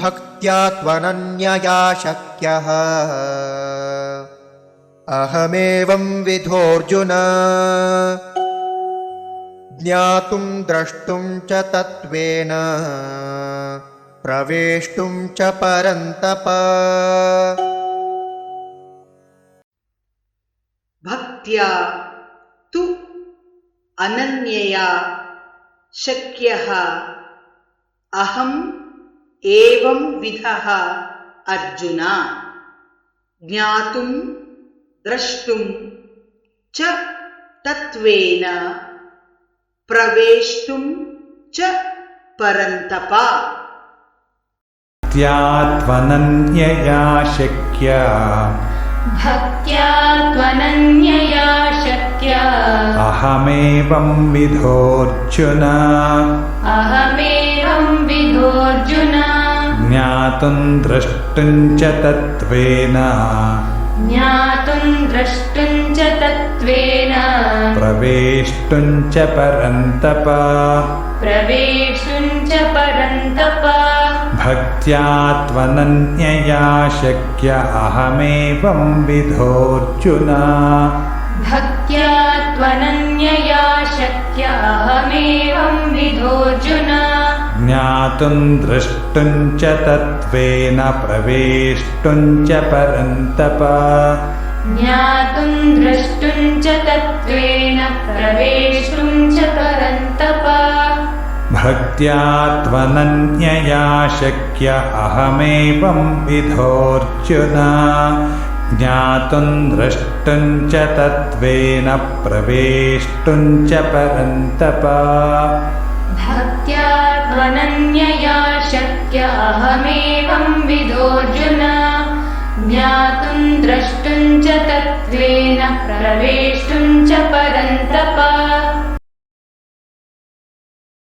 भक्त्या त्वनन्यया शक्यः अहमेवं विधोऽर्जुन ज्ञातुं द्रष्टुं च तत्त्वेन प्रवेष्टुं च परन्तप। भक्त्या तु अनन्यया शक्यः अहम् एवं विधः अर्जुन ज्ञातुं द्रष्टुं च तत्त्वेन प्रवेष्टुं च परन्तप। भक्त्या त्वनन्यया शक्या अहमेवं विधोऽर्जुन ज्ञातुं द्रष्टुं च तत्त्वेन प्रवेष्टुं च परन्तप। भक्त्या त्वनन्यया शक्य अहमेवं विधोऽर्जुन ज्ञातुं द्रष्टुं च तत्त्वेन प्रवेष्टुं च परन्तप। भक्त्या त्वनन्यया शक्य अहमेवं विधोऽर्जुन ज्ञातुं द्रष्टुं च तत्त्वेन प्रवेष्टुं च परन्तप। भक्त्या त्वनन्यया शक्य अहमेवं विधोऽर्जुन ज्ञातुं द्रष्टुं च तत्त्वेन प्रवेष्टुं च